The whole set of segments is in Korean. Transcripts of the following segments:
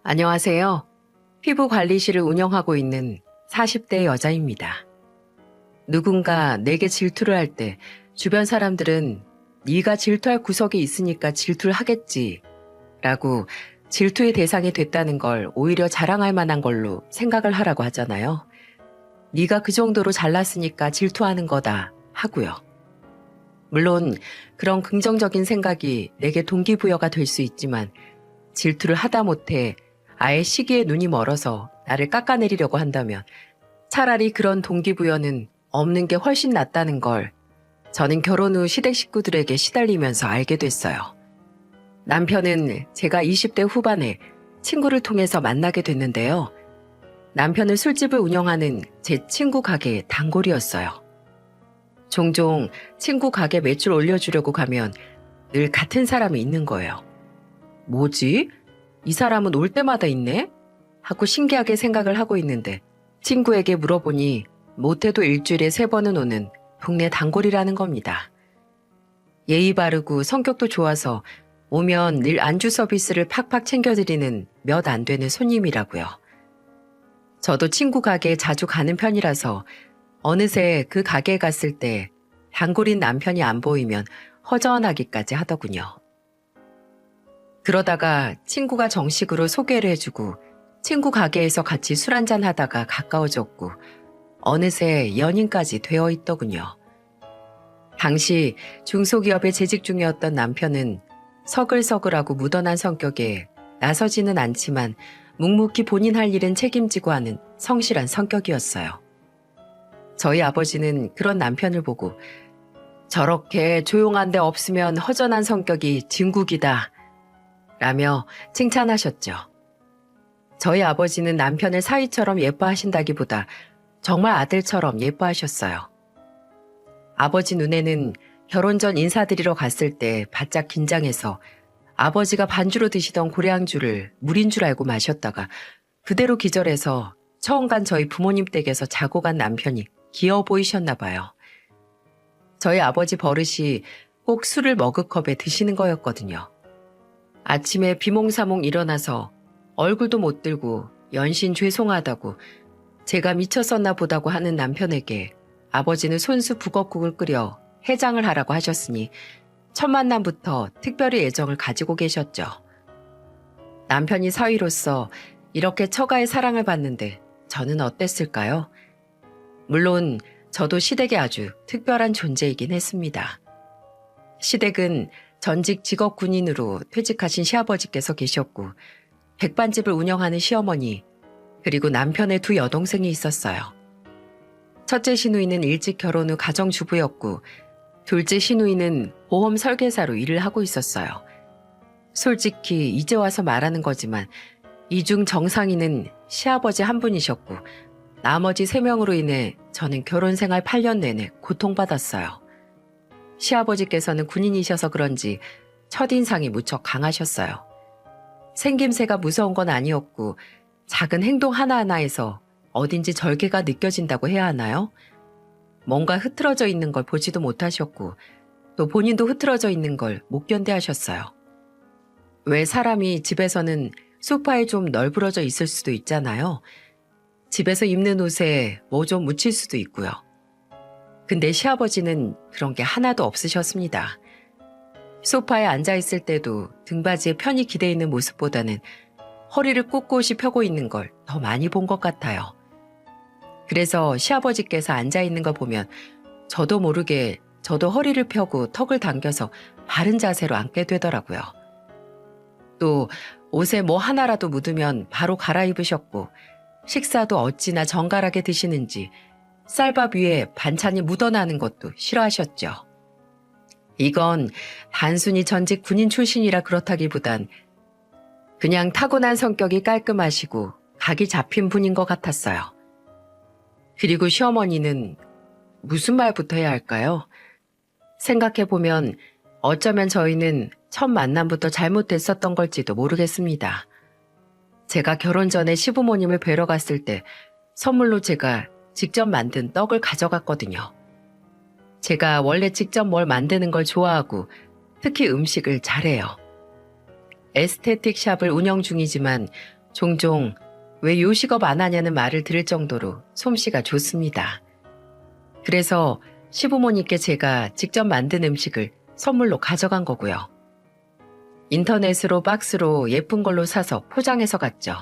안녕하세요. 피부 관리실을 운영하고 있는 40대 여자입니다. 누군가 내게 질투를 할 때 주변 사람들은 네가 질투할 구석이 있으니까 질투를 하겠지 라고 질투의 대상이 됐다는 걸 오히려 자랑할 만한 걸로 생각을 하라고 하잖아요. 네가 그 정도로 잘났으니까 질투하는 거다 하고요. 물론 그런 긍정적인 생각이 내게 동기부여가 될 수 있지만 질투를 하다 못해 아예 시기에 눈이 멀어서 나를 깎아내리려고 한다면 차라리 그런 동기부여는 없는 게 훨씬 낫다는 걸 저는 결혼 후 시댁 식구들에게 시달리면서 알게 됐어요. 남편은 제가 20대 후반에 친구를 통해서 만나게 됐는데요. 남편은 술집을 운영하는 제 친구 가게의 단골이었어요. 종종 친구 가게 매출 올려주려고 가면 늘 같은 사람이 있는 거예요. 뭐지? 이 사람은 올 때마다 있네? 하고 신기하게 생각을 하고 있는데 친구에게 물어보니 못해도 일주일에 3번은 오는 동네 단골이라는 겁니다. 예의 바르고 성격도 좋아서 오면 늘 안주 서비스를 팍팍 챙겨드리는 몇 안 되는 손님이라고요. 저도 친구 가게에 자주 가는 편이라서 어느새 그 가게에 갔을 때 단골인 남편이 안 보이면 허전하기까지 하더군요. 그러다가 친구가 정식으로 소개를 해주고 친구 가게에서 같이 술 한잔 하다가 가까워졌고 어느새 연인까지 되어 있더군요. 당시 중소기업에 재직 중이었던 남편은 서글서글하고 무던한 성격에 나서지는 않지만 묵묵히 본인 할 일은 책임지고 하는 성실한 성격이었어요. 저희 아버지는 그런 남편을 보고 저렇게 조용한 데 없으면 허전한 성격이 진국이다 라며 칭찬하셨죠. 저희 아버지는 남편을 사위처럼 예뻐하신다기보다 정말 아들처럼 예뻐하셨어요. 아버지 눈에는 결혼 전 인사드리러 갔을 때 바짝 긴장해서 아버지가 반주로 드시던 고량주를 물인 줄 알고 마셨다가 그대로 기절해서 처음 간 저희 부모님 댁에서 자고 간 남편이 귀여워 보이셨나 봐요. 저희 아버지 버릇이 꼭 술을 머그컵에 드시는 거였거든요. 아침에 비몽사몽 일어나서 얼굴도 못 들고 연신 죄송하다고 제가 미쳤었나 보다고 하는 남편에게 아버지는 손수 북엇국을 끓여 해장을 하라고 하셨으니 첫 만남부터 특별히 애정을 가지고 계셨죠. 남편이 사위로서 이렇게 처가의 사랑을 받는데 저는 어땠을까요? 물론 저도 시댁에 아주 특별한 존재이긴 했습니다. 시댁은 전직 직업 군인으로 퇴직하신 시아버지께서 계셨고 백반집을 운영하는 시어머니 그리고 남편의 2 여동생이 있었어요. 첫째 시누이는 일찍 결혼 후 가정주부였고 둘째 시누이는 보험 설계사로 일을 하고 있었어요. 솔직히 이제 와서 말하는 거지만 이 중 정상인은 시아버지 한 분이셨고 나머지 3명으로 인해 저는 결혼 생활 8년 내내 고통받았어요. 시아버지께서는 군인이셔서 그런지 첫인상이 무척 강하셨어요. 생김새가 무서운 건 아니었고 작은 행동 하나하나에서 어딘지 절개가 느껴진다고 해야 하나요? 뭔가 흐트러져 있는 걸 보지도 못하셨고 또 본인도 흐트러져 있는 걸 못 견뎌하셨어요. 왜 사람이 집에서는 소파에 좀 널브러져 있을 수도 있잖아요. 집에서 입는 옷에 뭐 좀 묻힐 수도 있고요. 근데 시아버지는 그런 게 하나도 없으셨습니다. 소파에 앉아있을 때도 등받이에 편히 기대 있는 모습보다는 허리를 꼿꼿이 펴고 있는 걸 더 많이 본 것 같아요. 그래서 시아버지께서 앉아있는 걸 보면 저도 모르게 저도 허리를 펴고 턱을 당겨서 바른 자세로 앉게 되더라고요. 또 옷에 뭐 하나라도 묻으면 바로 갈아입으셨고 식사도 어찌나 정갈하게 드시는지 쌀밥 위에 반찬이 묻어나는 것도 싫어하셨죠. 이건 단순히 전직 군인 출신이라 그렇다기보단 그냥 타고난 성격이 깔끔하시고 각이 잡힌 분인 것 같았어요. 그리고 시어머니는 무슨 말부터 해야 할까요? 생각해보면 어쩌면 저희는 첫 만남부터 잘못됐었던 걸지도 모르겠습니다. 제가 결혼 전에 시부모님을 뵈러 갔을 때 선물로 제가 직접 만든 떡을 가져갔거든요. 제가 원래 직접 뭘 만드는 걸 좋아하고 특히 음식을 잘해요. 에스테틱 샵을 운영 중이지만 종종 왜 요식업 안 하냐는 말을 들을 정도로 솜씨가 좋습니다. 그래서 시부모님께 제가 직접 만든 음식을 선물로 가져간 거고요. 인터넷으로 박스로 예쁜 걸로 사서 포장해서 갔죠.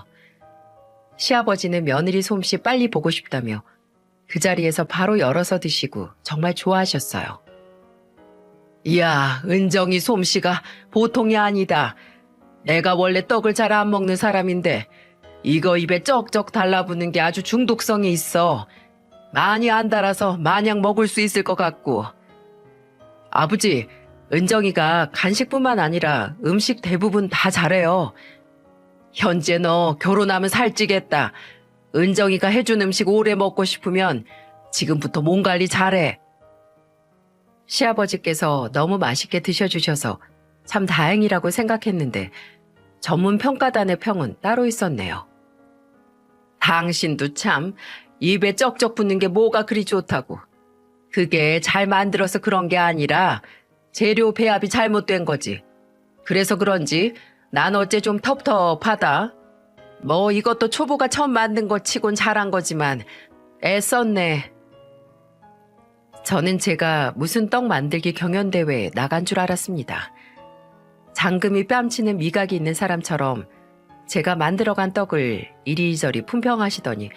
시아버지는 며느리 솜씨 빨리 보고 싶다며 그 자리에서 바로 열어서 드시고 정말 좋아하셨어요. 이야, 은정이 솜씨가 보통이 아니다. 내가 원래 떡을 잘 안 먹는 사람인데 이거 입에 쩍쩍 달라붙는 게 아주 중독성이 있어. 많이 안 달아서 마냥 먹을 수 있을 것 같고. 아버지, 은정이가 간식뿐만 아니라 음식 대부분 다 잘해요. 현재 너 결혼하면 살찌겠다. 은정이가 해준 음식 오래 먹고 싶으면 지금부터 몸 관리 잘해. 시아버지께서 너무 맛있게 드셔주셔서 참 다행이라고 생각했는데 전문 평가단의 평은 따로 있었네요. 당신도 참 입에 쩍쩍 붙는 게 뭐가 그리 좋다고. 그게 잘 만들어서 그런 게 아니라 재료 배합이 잘못된 거지. 그래서 그런지 난 어째 좀 텁텁하다. 뭐 이것도 초보가 처음 만든 것 치곤 잘한 거지만 애썼네. 저는 제가 무슨 떡 만들기 경연대회에 나간 줄 알았습니다. 장금이 뺨치는 미각이 있는 사람처럼 제가 만들어간 떡을 이리저리 품평하시더니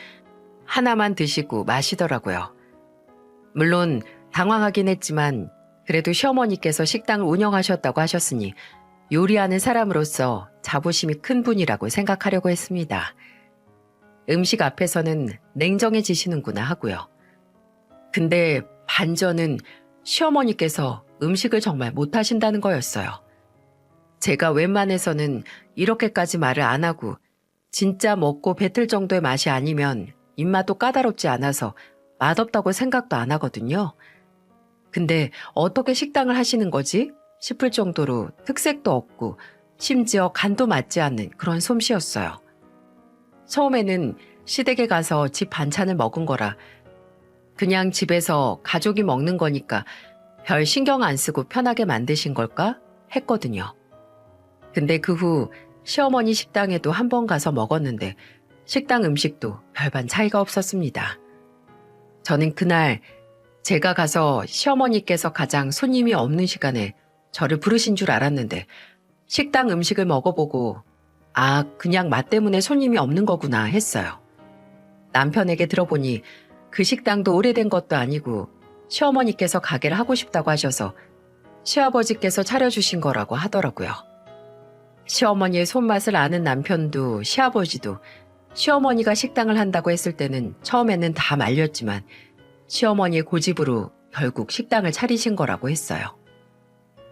하나만 드시고 마시더라고요. 물론 당황하긴 했지만 그래도 시어머니께서 식당을 운영하셨다고 하셨으니 요리하는 사람으로서 자부심이 큰 분이라고 생각하려고 했습니다. 음식 앞에서는 냉정해지시는구나 하고요. 근데 반전은 시어머니께서 음식을 정말 못하신다는 거였어요. 제가 웬만해서는 이렇게까지 말을 안 하고 진짜 먹고 뱉을 정도의 맛이 아니면 입맛도 까다롭지 않아서 맛없다고 생각도 안 하거든요. 근데 어떻게 식당을 하시는 거지? 싶을 정도로 특색도 없고 심지어 간도 맞지 않는 그런 솜씨였어요. 처음에는 시댁에 가서 집 반찬을 먹은 거라 그냥 집에서 가족이 먹는 거니까 별 신경 안 쓰고 편하게 만드신 걸까 했거든요. 근데 그 후 시어머니 식당에도 한 번 가서 먹었는데 식당 음식도 별반 차이가 없었습니다. 저는 그날 제가 가서 시어머니께서 가장 손님이 없는 시간에 저를 부르신 줄 알았는데 식당 음식을 먹어보고 아, 그냥 맛 때문에 손님이 없는 거구나 했어요. 남편에게 들어보니 그 식당도 오래된 것도 아니고 시어머니께서 가게를 하고 싶다고 하셔서 시아버지께서 차려주신 거라고 하더라고요. 시어머니의 손맛을 아는 남편도 시아버지도 시어머니가 식당을 한다고 했을 때는 처음에는 다 말렸지만 시어머니의 고집으로 결국 식당을 차리신 거라고 했어요.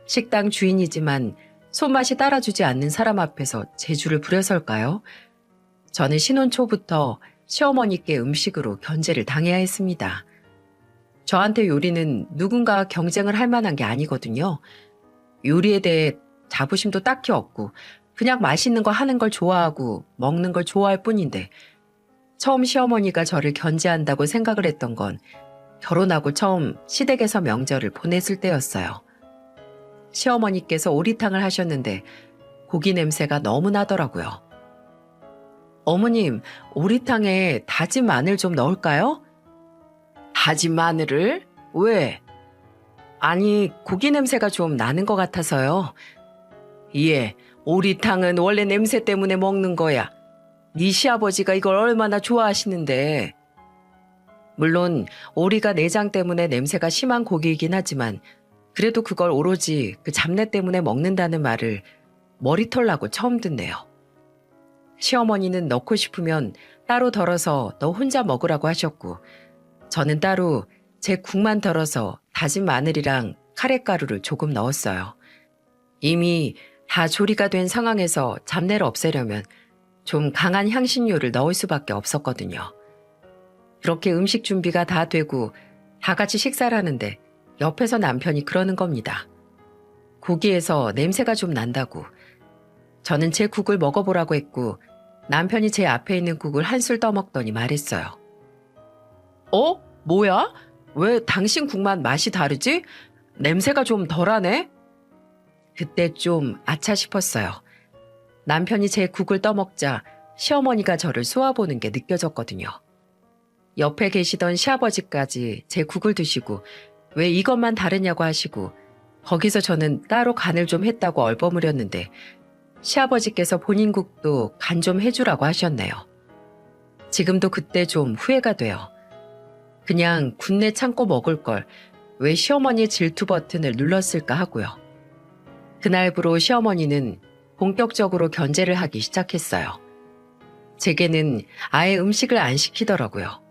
식당 주인이지만 손맛이 따라주지 않는 사람 앞에서 재주를 부려설까요? 저는 신혼 초부터 시어머니께 음식으로 견제를 당해야 했습니다. 저한테 요리는 누군가와 경쟁을 할 만한 게 아니거든요. 요리에 대해 자부심도 딱히 없고 그냥 맛있는 거 하는 걸 좋아하고 먹는 걸 좋아할 뿐인데 처음 시어머니가 저를 견제한다고 생각을 했던 건 결혼하고 처음 시댁에서 명절을 보냈을 때였어요. 시어머니께서 오리탕을 하셨는데 고기 냄새가 너무 나더라고요. 어머님, 오리탕에 다진 마늘 좀 넣을까요? 다진 마늘을? 왜? 아니, 고기 냄새가 좀 나는 것 같아서요. 예, 오리탕은 원래 냄새 때문에 먹는 거야. 네 시아버지가 이걸 얼마나 좋아하시는데. 물론 오리가 내장 때문에 냄새가 심한 고기이긴 하지만 그래도 그걸 오로지 그 잡내 때문에 먹는다는 말을 머리털 나고 처음 듣네요. 시어머니는 넣고 싶으면 따로 덜어서 너 혼자 먹으라고 하셨고 저는 따로 제 국만 덜어서 다진 마늘이랑 카레가루를 조금 넣었어요. 이미 다 조리가 된 상황에서 잡내를 없애려면 좀 강한 향신료를 넣을 수밖에 없었거든요. 그렇게 음식 준비가 다 되고 다 같이 식사를 하는데 옆에서 남편이 그러는 겁니다. 고기에서 냄새가 좀 난다고. 저는 제 국을 먹어보라고 했고 남편이 제 앞에 있는 국을 한술 떠먹더니 말했어요. 어? 뭐야? 왜 당신 국만 맛이 다르지? 냄새가 좀 덜하네? 그때 좀 아차 싶었어요. 남편이 제 국을 떠먹자 시어머니가 저를 쏘아보는 게 느껴졌거든요. 옆에 계시던 시아버지까지 제 국을 드시고 왜 이것만 다르냐고 하시고 거기서 저는 따로 간을 좀 했다고 얼버무렸는데 시아버지께서 본인 국도 간 좀 해주라고 하셨네요. 지금도 그때 좀 후회가 돼요. 그냥 군내 참고 먹을 걸 왜 시어머니의 질투 버튼을 눌렀을까 하고요. 그날부로 시어머니는 본격적으로 견제를 하기 시작했어요. 제게는 아예 음식을 안 시키더라고요.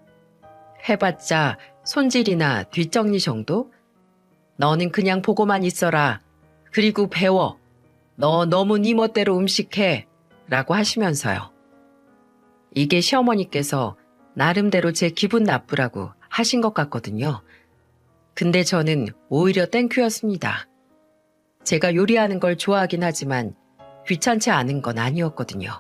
해봤자 손질이나 뒷정리 정도? 너는 그냥 보고만 있어라. 그리고 배워. 너 너무 네 멋대로 음식해. 라고 하시면서요. 이게 시어머니께서 나름대로 제 기분 나쁘라고 하신 것 같거든요. 근데 저는 오히려 땡큐였습니다. 제가 요리하는 걸 좋아하긴 하지만 귀찮지 않은 건 아니었거든요.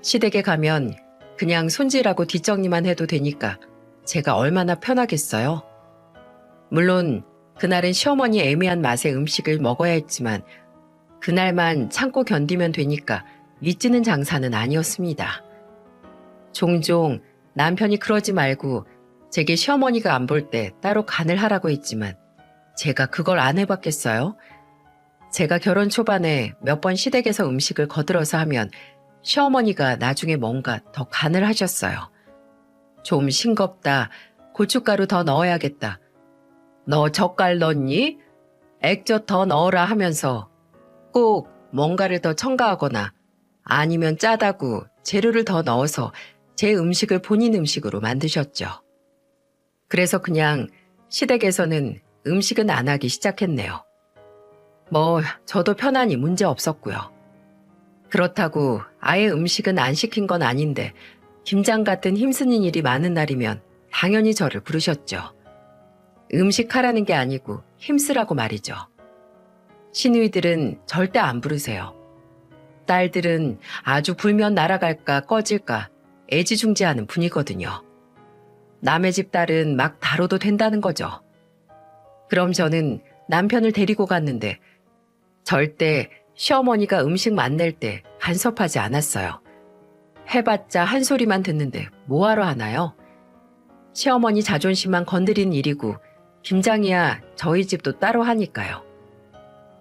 시댁에 가면 그냥 손질하고 뒷정리만 해도 되니까 제가 얼마나 편하겠어요? 물론 그날은 시어머니 애매한 맛의 음식을 먹어야 했지만 그날만 참고 견디면 되니까 미치는 장사는 아니었습니다. 종종 남편이 그러지 말고 제게 시어머니가 안 볼 때 따로 간을 하라고 했지만 제가 그걸 안 해봤겠어요? 제가 결혼 초반에 몇 번 시댁에서 음식을 거들어서 하면 시어머니가 나중에 뭔가 더 간을 하셨어요. 좀 싱겁다. 고춧가루 더 넣어야겠다. 너 젓갈 넣니? 액젓 더 넣어라 하면서 꼭 뭔가를 더 첨가하거나 아니면 짜다고 재료를 더 넣어서 제 음식을 본인 음식으로 만드셨죠. 그래서 그냥 시댁에서는 음식은 안 하기 시작했네요. 저도 편안히 문제 없었고요. 그렇다고 아예 음식은 안 시킨 건 아닌데 김장 같은 힘쓰는 일이 많은 날이면 당연히 저를 부르셨죠. 음식하라는 게 아니고 힘쓰라고 말이죠. 시누이들은 절대 안 부르세요. 딸들은 아주 불면 날아갈까 꺼질까 애지중지하는 분이거든요. 남의 집 딸은 막 다뤄도 된다는 거죠. 그럼 저는 남편을 데리고 갔는데 절대 시어머니가 음식 맛낼 때 간섭하지 않았어요. 해봤자 한 소리만 듣는데 뭐하러 하나요? 시어머니 자존심만 건드린 일이고 김장이야 저희 집도 따로 하니까요.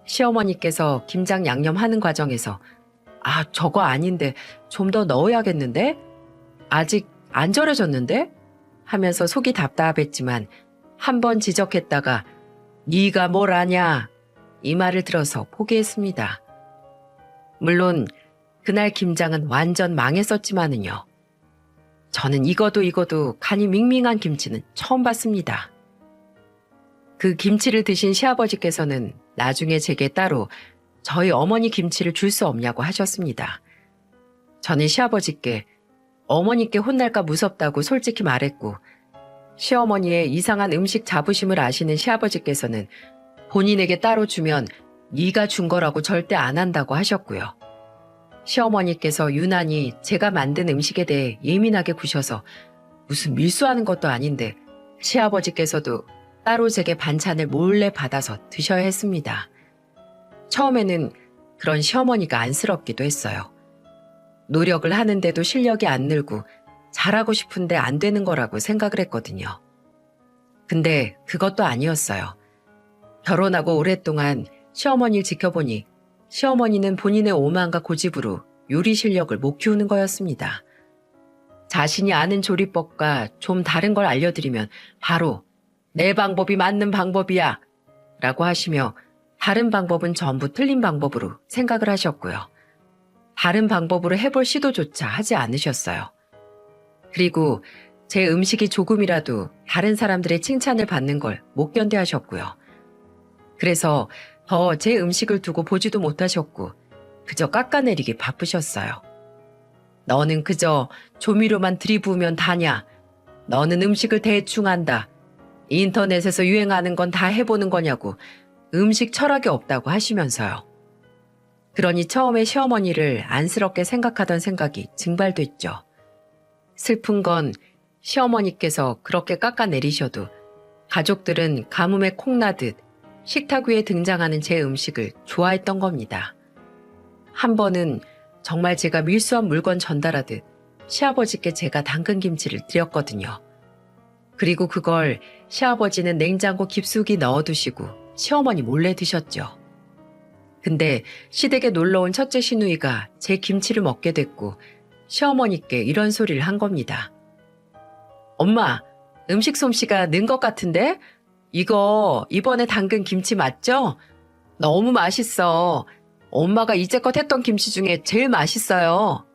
시어머니께서 김장 양념하는 과정에서 저거 아닌데 좀 더 넣어야겠는데? 아직 안 절여졌는데? 하면서 속이 답답했지만 한 번 지적했다가 네가 뭘 아냐? 이 말을 들어서 포기했습니다. 물론 그날 김장은 완전 망했었지만은요. 저는 익어도 간이 밍밍한 김치는 처음 봤습니다. 그 김치를 드신 시아버지께서는 나중에 제게 따로 저희 어머니 김치를 줄 수 없냐고 하셨습니다. 저는 시아버지께 어머니께 혼날까 무섭다고 솔직히 말했고 시어머니의 이상한 음식 자부심을 아시는 시아버지께서는 본인에게 따로 주면 네가 준 거라고 절대 안 한다고 하셨고요. 시어머니께서 유난히 제가 만든 음식에 대해 예민하게 구셔서 무슨 밀수하는 것도 아닌데 시아버지께서도 따로 제게 반찬을 몰래 받아서 드셔야 했습니다. 처음에는 그런 시어머니가 안쓰럽기도 했어요. 노력을 하는데도 실력이 안 늘고 잘하고 싶은데 안 되는 거라고 생각을 했거든요. 근데 그것도 아니었어요. 결혼하고 오랫동안 시어머니를 지켜보니 시어머니는 본인의 오만과 고집으로 요리 실력을 못 키우는 거였습니다. 자신이 아는 조리법과 좀 다른 걸 알려드리면 바로 내 방법이 맞는 방법이야 라고 하시며 다른 방법은 전부 틀린 방법으로 생각을 하셨고요. 다른 방법으로 해볼 시도조차 하지 않으셨어요. 그리고 제 음식이 조금이라도 다른 사람들의 칭찬을 받는 걸 못 견뎌 하셨고요. 그래서 더 제 음식을 두고 보지도 못하셨고 그저 깎아내리기 바쁘셨어요. 너는 그저 조미료만 들이부으면 다냐. 너는 음식을 대충 한다. 인터넷에서 유행하는 건 다 해보는 거냐고 음식 철학이 없다고 하시면서요. 그러니 처음에 시어머니를 안쓰럽게 생각하던 생각이 증발됐죠. 슬픈 건 시어머니께서 그렇게 깎아내리셔도 가족들은 가뭄에 콩나듯 식탁 위에 등장하는 제 음식을 좋아했던 겁니다. 한 번은 정말 제가 밀수한 물건 전달하듯 시아버지께 제가 담근 김치를 드렸거든요. 그리고 그걸 시아버지는 냉장고 깊숙이 넣어두시고 시어머니 몰래 드셨죠. 근데 시댁에 놀러온 첫째 시누이가 제 김치를 먹게 됐고 시어머니께 이런 소리를 한 겁니다. 엄마, 음식 솜씨가 는 것 같은데? 이거 이번에 담근 김치 맞죠? 너무 맛있어. 엄마가 이제껏 했던 김치 중에 제일 맛있어요.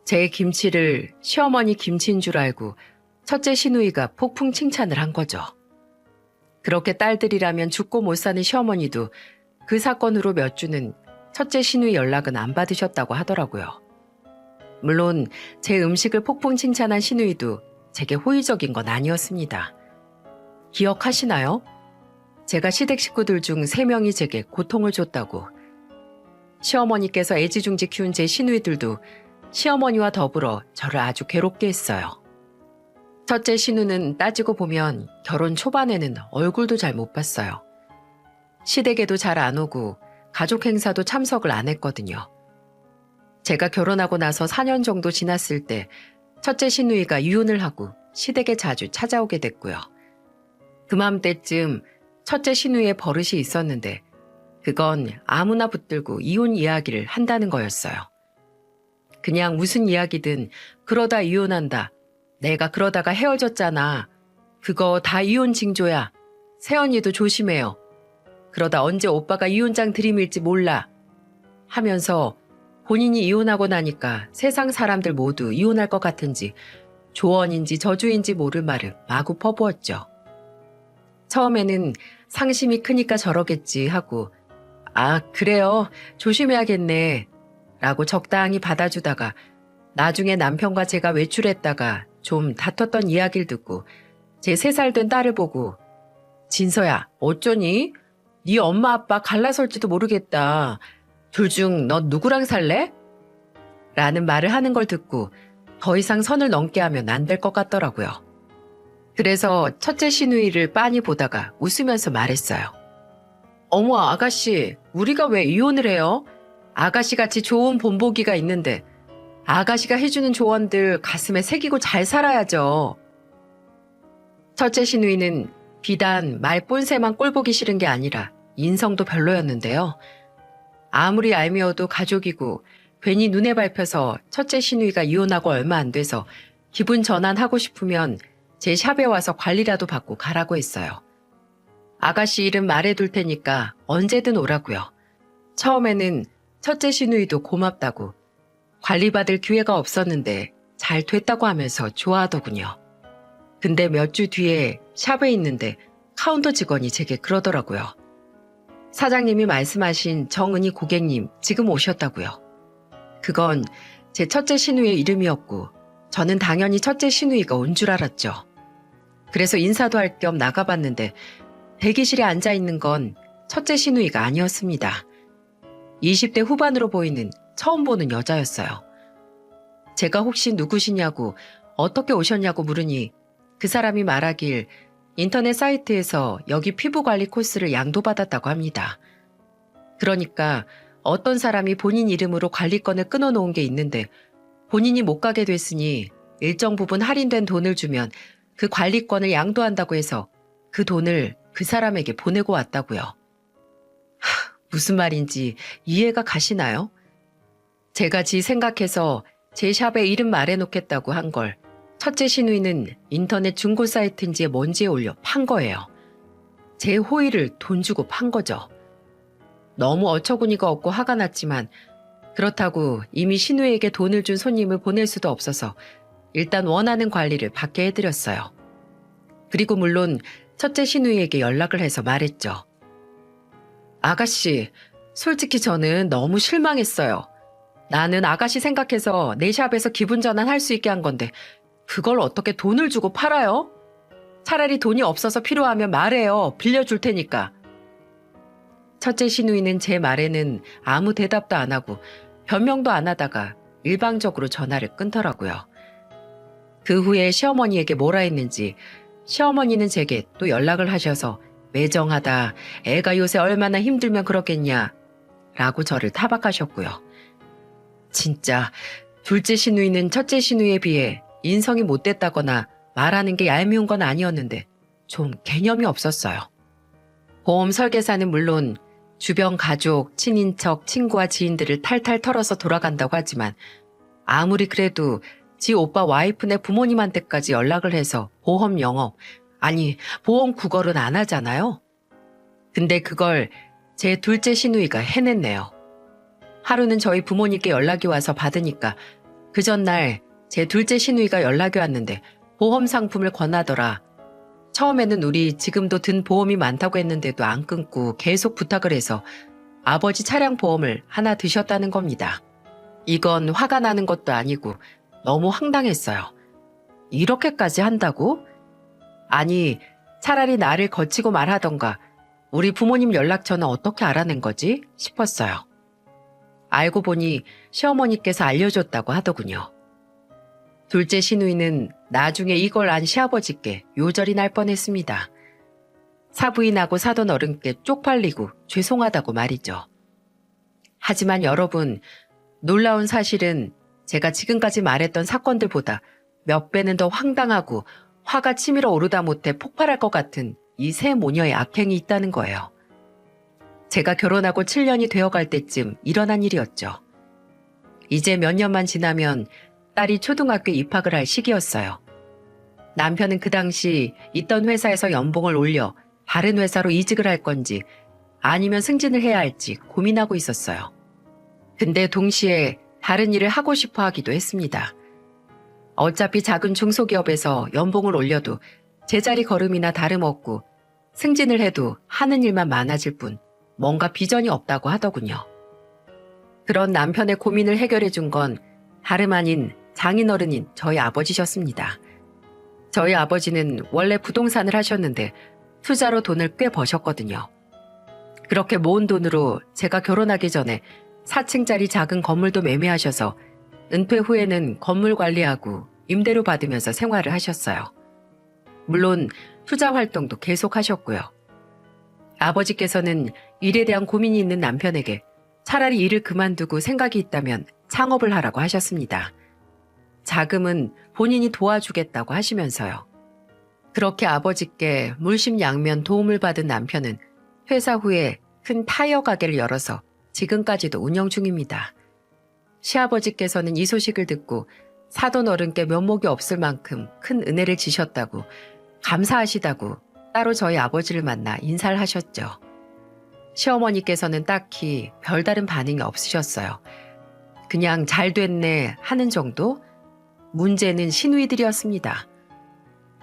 제 김치를 시어머니 김치인 줄 알고 첫째 시누이가 폭풍 칭찬을 한 거죠. 그렇게 딸들이라면 죽고 못 사는 시어머니도 그 사건으로 몇 주는 첫째 시누이 연락은 안 받으셨다고 하더라고요. 물론 제 음식을 폭풍 칭찬한 시누이도 제게 호의적인 건 아니었습니다. 기억하시나요? 제가 시댁 식구들 중 3명이 제게 고통을 줬다고. 시어머니께서 애지중지 키운 제 시누이들도 시어머니와 더불어 저를 아주 괴롭게 했어요. 첫째 시누는 따지고 보면 결혼 초반에는 얼굴도 잘 못 봤어요. 시댁에도 잘 안 오고 가족 행사도 참석을 안 했거든요. 제가 결혼하고 나서 4년 정도 지났을 때 첫째 시누이가 이혼을 하고 시댁에 자주 찾아오게 됐고요. 그맘때쯤 첫째 시누이의 버릇이 있었는데 그건 아무나 붙들고 이혼 이야기를 한다는 거였어요. 그냥 무슨 이야기든 그러다 이혼한다. 내가 그러다가 헤어졌잖아. 그거 다 이혼 징조야. 새언니도 조심해요. 그러다 언제 오빠가 이혼장 들이밀지 몰라. 하면서 본인이 이혼하고 나니까 세상 사람들 모두 이혼할 것 같은지 조언인지 저주인지 모를 말을 마구 퍼부었죠. 처음에는 상심이 크니까 저러겠지 하고 아 그래요 조심해야겠네 라고 적당히 받아주다가 나중에 남편과 제가 외출했다가 좀 다퉜던 이야기를 듣고 제 3살 된 딸을 보고 진서야 어쩌니? 네 엄마 아빠 갈라설지도 모르겠다. 둘 중 너 누구랑 살래? 라는 말을 하는 걸 듣고 더 이상 선을 넘게 하면 안 될 것 같더라고요. 그래서 첫째 시누이를 빤히 보다가 웃으면서 말했어요. 어머 아가씨 우리가 왜 이혼을 해요? 아가씨같이 좋은 본보기가 있는데 아가씨가 해주는 조언들 가슴에 새기고 잘 살아야죠. 첫째 시누이는 비단 말 뽐새만 꼴보기 싫은 게 아니라 인성도 별로였는데요. 아무리 얄미워도 가족이고 괜히 눈에 밟혀서 첫째 시누이가 이혼하고 얼마 안 돼서 기분 전환하고 싶으면 제 샵에 와서 관리라도 받고 가라고 했어요. 아가씨 이름 말해둘 테니까 언제든 오라고요. 처음에는 첫째 시누이도 고맙다고 관리받을 기회가 없었는데 잘 됐다고 하면서 좋아하더군요. 근데 몇 주 뒤에 샵에 있는데 카운터 직원이 제게 그러더라고요. 사장님이 말씀하신 정은희 고객님 지금 오셨다고요. 그건 제 첫째 시누이의 이름이었고 저는 당연히 첫째 시누이가 온 줄 알았죠. 그래서 인사도 할 겸 나가봤는데 대기실에 앉아있는 건 첫째 시누이가 아니었습니다. 20대 후반으로 보이는 처음 보는 여자였어요. 제가 혹시 누구시냐고 어떻게 오셨냐고 물으니 그 사람이 말하길 인터넷 사이트에서 여기 피부관리 코스를 양도받았다고 합니다. 그러니까 어떤 사람이 본인 이름으로 관리권을 끊어놓은 게 있는데 본인이 못 가게 됐으니 일정 부분 할인된 돈을 주면 그 관리권을 양도한다고 해서 그 돈을 그 사람에게 보내고 왔다고요. 무슨 말인지 이해가 가시나요? 제가 지 생각해서 제 샵에 이름 말해놓겠다고 한 걸 첫째 시누이는 인터넷 중고 사이트인지에 뭔지에 올려 판 거예요. 제 호의를 돈 주고 판 거죠. 너무 어처구니가 없고 화가 났지만 그렇다고 이미 시누이에게 돈을 준 손님을 보낼 수도 없어서 일단 원하는 관리를 받게 해드렸어요. 그리고 물론 첫째 시누이에게 연락을 해서 말했죠. 아가씨, 솔직히 저는 너무 실망했어요. 나는 아가씨 생각해서 내 샵에서 기분 전환할 수 있게 한 건데 그걸 어떻게 돈을 주고 팔아요? 차라리 돈이 없어서 필요하면 말해요. 빌려줄 테니까. 첫째 시누이는 제 말에는 아무 대답도 안 하고 변명도 안 하다가 일방적으로 전화를 끊더라고요. 그 후에 시어머니에게 뭐라 했는지 시어머니는 제게 또 연락을 하셔서 매정하다, 애가 요새 얼마나 힘들면 그러겠냐 라고 저를 타박하셨고요. 진짜 둘째 시누이는 첫째 시누이에 비해 인성이 못됐다거나 말하는 게 얄미운 건 아니었는데 좀 개념이 없었어요. 보험 설계사는 물론 주변 가족, 친인척, 친구와 지인들을 탈탈 털어서 돌아간다고 하지만 아무리 그래도 지 오빠 와이프네 부모님한테까지 연락을 해서 보험 영업, 아니 보험 구걸은 안 하잖아요. 근데 그걸 제 둘째 시누이가 해냈네요. 하루는 저희 부모님께 연락이 와서 받으니까 그 전날 제 둘째 시누이가 연락이 왔는데 보험 상품을 권하더라. 처음에는 우리 지금도 든 보험이 많다고 했는데도 안 끊고 계속 부탁을 해서 아버지 차량 보험을 하나 드셨다는 겁니다. 이건 화가 나는 것도 아니고 너무 황당했어요. 이렇게까지 한다고? 아니, 차라리 나를 거치고 말하던가 우리 부모님 연락처는 어떻게 알아낸 거지? 싶었어요. 알고 보니 시어머니께서 알려줬다고 하더군요. 둘째 시누이는 나중에 이걸 안 시아버지께 요절이 날 뻔했습니다. 사부인하고 사돈 어른께 쪽팔리고 죄송하다고 말이죠. 하지만 여러분, 놀라운 사실은 제가 지금까지 말했던 사건들보다 몇 배는 더 황당하고 화가 치밀어 오르다 못해 폭발할 것 같은 이 세 모녀의 악행이 있다는 거예요. 제가 결혼하고 7년이 되어갈 때쯤 일어난 일이었죠. 이제 몇 년만 지나면 딸이 초등학교 입학을 할 시기였어요. 남편은 그 당시 있던 회사에서 연봉을 올려 다른 회사로 이직을 할 건지 아니면 승진을 해야 할지 고민하고 있었어요. 근데 동시에 다른 일을 하고 싶어 하기도 했습니다. 어차피 작은 중소기업에서 연봉을 올려도 제자리 걸음이나 다름없고 승진을 해도 하는 일만 많아질 뿐 뭔가 비전이 없다고 하더군요. 그런 남편의 고민을 해결해 준 건 다름 아닌 장인어른인 저희 아버지셨습니다. 저희 아버지는 원래 부동산을 하셨는데 투자로 돈을 꽤 버셨거든요. 그렇게 모은 돈으로 제가 결혼하기 전에 4층짜리 작은 건물도 매매하셔서 은퇴 후에는 건물 관리하고 임대료 받으면서 생활을 하셨어요. 물론 투자 활동도 계속 하셨고요. 아버지께서는 일에 대한 고민이 있는 남편에게 차라리 일을 그만두고 생각이 있다면 창업을 하라고 하셨습니다. 자금은 본인이 도와주겠다고 하시면서요. 그렇게 아버지께 물심양면 도움을 받은 남편은 회사 후에 큰 타이어 가게를 열어서 지금까지도 운영 중입니다. 시아버지께서는 이 소식을 듣고 사돈 어른께 면목이 없을 만큼 큰 은혜를 지셨다고 감사하시다고 따로 저희 아버지를 만나 인사를 하셨죠. 시어머니께서는 딱히 별다른 반응이 없으셨어요. 그냥 잘 됐네 하는 정도? 문제는 시누이들이었습니다.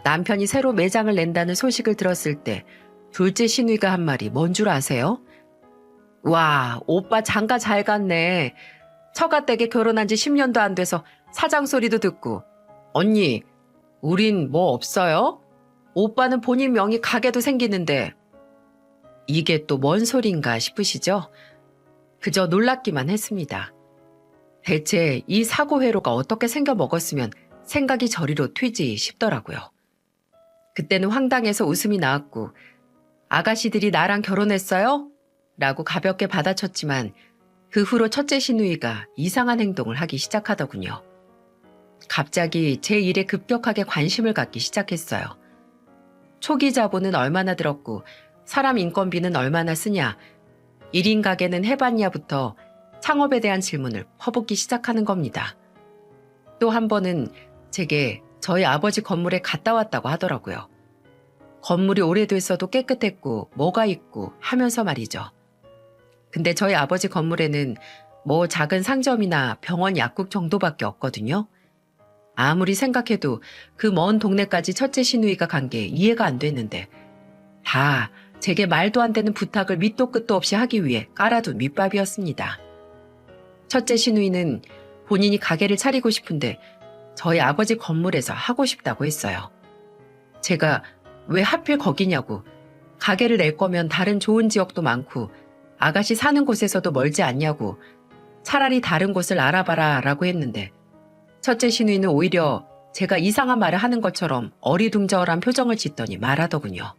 남편이 새로 매장을 낸다는 소식을 들었을 때 둘째 시누이가 한 말이 뭔 줄 아세요? 와, 오빠 장가 잘 갔네. 처가댁에 결혼한 지 10년도 안 돼서 사장 소리도 듣고. 언니, 우린 뭐 없어요? 오빠는 본인 명의 가게도 생기는데. 이게 또 뭔 소린가 싶으시죠? 그저 놀랍기만 했습니다. 대체 이 사고회로가 어떻게 생겨 먹었으면 생각이 저리로 튀지 싶더라고요. 그때는 황당해서 웃음이 나왔고 아가씨들이 나랑 결혼했어요? 라고 가볍게 받아쳤지만 그 후로 첫째 시누이가 이상한 행동을 하기 시작하더군요. 갑자기 제 일에 급격하게 관심을 갖기 시작했어요. 초기 자본은 얼마나 들었고 사람 인건비는 얼마나 쓰냐, 1인 가게는 해봤냐부터 창업에 대한 질문을 퍼붓기 시작하는 겁니다. 또 한 번은 제게 저희 아버지 건물에 갔다 왔다고 하더라고요. 건물이 오래됐어도 깨끗했고 뭐가 있고 하면서 말이죠. 근데 저희 아버지 건물에는 뭐 작은 상점이나 병원 약국 정도밖에 없거든요. 아무리 생각해도 그 먼 동네까지 첫째 시누이가 간 게 이해가 안 됐는데 다 제게 말도 안 되는 부탁을 밑도 끝도 없이 하기 위해 깔아둔 밑밥이었습니다. 첫째 시누이는 본인이 가게를 차리고 싶은데 저희 아버지 건물에서 하고 싶다고 했어요. 제가 왜 하필 거기냐고, 가게를 낼 거면 다른 좋은 지역도 많고 아가씨 사는 곳에서도 멀지 않냐고 차라리 다른 곳을 알아봐라 라고 했는데 첫째 시누이는 오히려 제가 이상한 말을 하는 것처럼 어리둥절한 표정을 짓더니 말하더군요.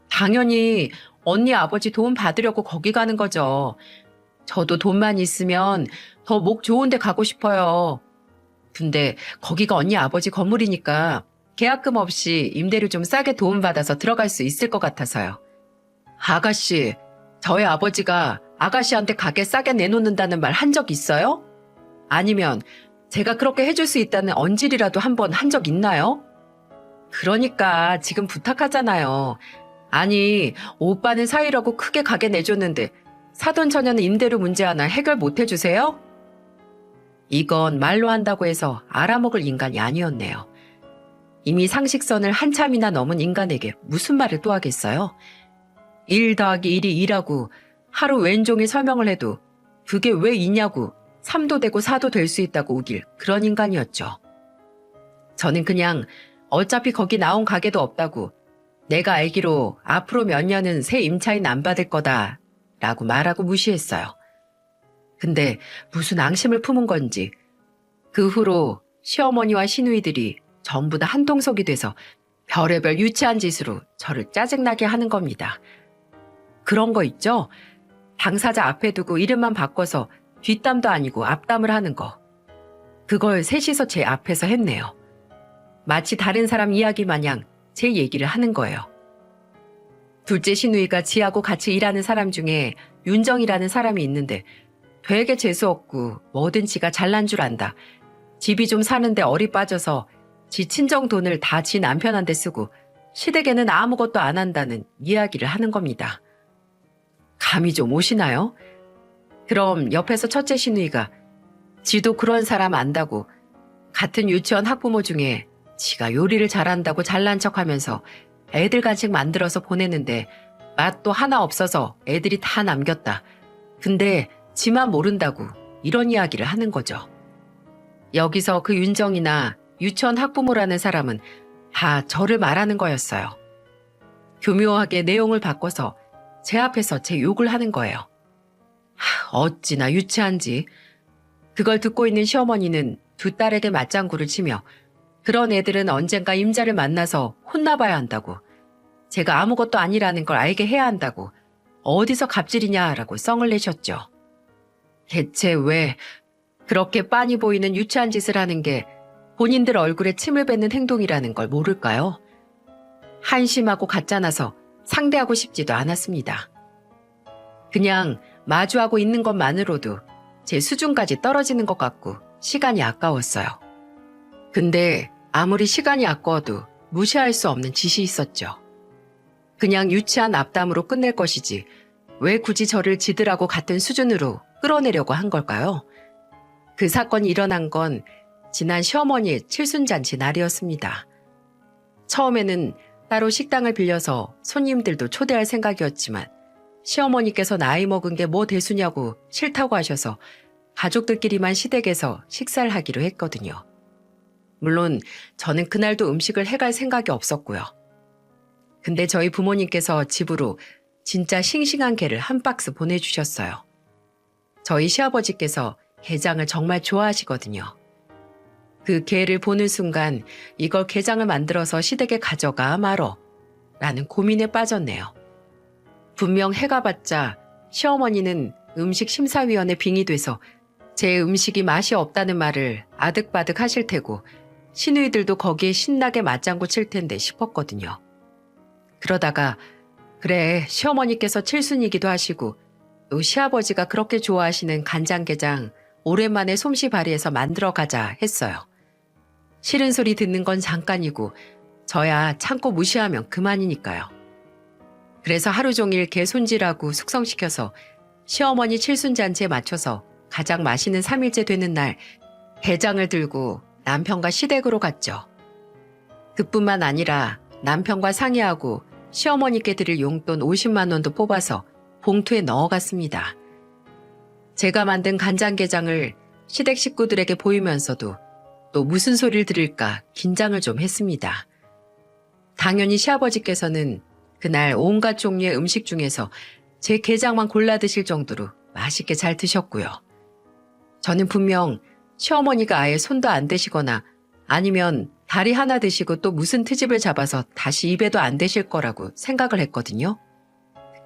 당연히 언니 아버지 도움 받으려고 거기 가는 거죠. 저도 돈만 있으면 더 목 좋은 데 가고 싶어요. 근데 거기가 언니 아버지 건물이니까 계약금 없이 임대료 좀 싸게 도움받아서 들어갈 수 있을 것 같아서요. 아가씨, 저희 아버지가 아가씨한테 가게 싸게 내놓는다는 말 한 적 있어요? 아니면 제가 그렇게 해줄 수 있다는 언질이라도 한 번 한 적 있나요? 그러니까 지금 부탁하잖아요. 아니, 오빠는 사이라고 크게 가게 내줬는데 사돈 처녀는 임대료 문제 하나 해결 못 해주세요? 이건 말로 한다고 해서 알아먹을 인간이 아니었네요. 이미 상식선을 한참이나 넘은 인간에게 무슨 말을 또 하겠어요? 1 더하기 1이 2라고 하루 왼종일 설명을 해도 그게 왜 2냐고 3도 되고 4도 될 수 있다고 우길 그런 인간이었죠. 저는 그냥 어차피 거기 나온 가게도 없다고 내가 알기로 앞으로 몇 년은 새 임차인 안 받을 거다 라고 말하고 무시했어요. 근데 무슨 앙심을 품은 건지 그 후로 시어머니와 시누이들이 전부 다 한통속이 돼서 별의별 유치한 짓으로 저를 짜증나게 하는 겁니다. 그런 거 있죠? 당사자 앞에 두고 이름만 바꿔서 뒷담도 아니고 앞담을 하는 거. 그걸 셋이서 제 앞에서 했네요. 마치 다른 사람 이야기 마냥 제 얘기를 하는 거예요. 둘째 시누이가 지하고 같이 일하는 사람 중에 윤정이라는 사람이 있는데 되게 재수없고 뭐든 지가 잘난 줄 안다. 집이 좀 사는데 얼이 빠져서 지 친정 돈을 다 지 남편한테 쓰고 시댁에는 아무것도 안 한다는 이야기를 하는 겁니다. 감이 좀 오시나요? 그럼 옆에서 첫째 시누이가 지도 그런 사람 안다고 같은 유치원 학부모 중에 지가 요리를 잘한다고 잘난 척하면서 애들 간식 만들어서 보내는데 맛도 하나 없어서 애들이 다 남겼다. 근데 지만 모른다고 이런 이야기를 하는 거죠. 여기서 그 윤정이나 유치원 학부모라는 사람은 다 저를 말하는 거였어요. 교묘하게 내용을 바꿔서 제 앞에서 제 욕을 하는 거예요. 어찌나 유치한지. 그걸 듣고 있는 시어머니는 두 딸에게 맞장구를 치며 그런 애들은 언젠가 임자를 만나서 혼나봐야 한다고, 제가 아무것도 아니라는 걸 알게 해야 한다고, 어디서 갑질이냐라고 썽을 내셨죠. 대체 왜 그렇게 빤히 보이는 유치한 짓을 하는 게 본인들 얼굴에 침을 뱉는 행동이라는 걸 모를까요? 한심하고 가짜나서 상대하고 싶지도 않았습니다. 그냥 마주하고 있는 것만으로도 제 수준까지 떨어지는 것 같고 시간이 아까웠어요. 근데 아무리 시간이 아까워도 무시할 수 없는 짓이 있었죠. 그냥 유치한 앞담으로 끝낼 것이지 왜 굳이 저를 지들하고 같은 수준으로 끌어내려고 한 걸까요? 그 사건이 일어난 건 지난 시어머니의 칠순잔치 날이었습니다. 처음에는 따로 식당을 빌려서 손님들도 초대할 생각이었지만 시어머니께서 나이 먹은 게 뭐 대수냐고 싫다고 하셔서 가족들끼리만 시댁에서 식사를 하기로 했거든요. 물론 저는 그날도 음식을 해갈 생각이 없었고요. 근데 저희 부모님께서 집으로 진짜 싱싱한 게를 한 박스 보내주셨어요. 저희 시아버지께서 게장을 정말 좋아하시거든요. 그 게를 보는 순간 이걸 게장을 만들어서 시댁에 가져가 말어 라는 고민에 빠졌네요. 분명 해가 봤자 시어머니는 음식심사위원회 빙의 돼서 제 음식이 맛이 없다는 말을 아득바득 하실 테고 시누이들도 거기에 신나게 맞장구 칠 텐데 싶었거든요. 그러다가 그래, 시어머니께서 칠순이기도 하시고 또 시아버지가 그렇게 좋아하시는 간장게장 오랜만에 솜씨 발휘해서 만들어 가자 했어요. 싫은 소리 듣는 건 잠깐이고 저야 참고 무시하면 그만이니까요. 그래서 하루 종일 게 손질하고 숙성시켜서 시어머니 칠순잔치에 맞춰서 가장 맛있는 3일째 되는 날 게장을 들고 남편과 시댁으로 갔죠. 그뿐만 아니라 남편과 상의하고 시어머니께 드릴 용돈 50만 원도 뽑아서 봉투에 넣어갔습니다. 제가 만든 간장게장을 시댁 식구들에게 보이면서도 또 무슨 소리를 들을까 긴장을 좀 했습니다. 당연히 시아버지께서는 그날 온갖 종류의 음식 중에서 제 게장만 골라 드실 정도로 맛있게 잘 드셨고요. 저는 분명 시어머니가 아예 손도 안 대시거나 아니면 다리 하나 드시고 또 무슨 트집을 잡아서 다시 입에도 안 대실 거라고 생각을 했거든요.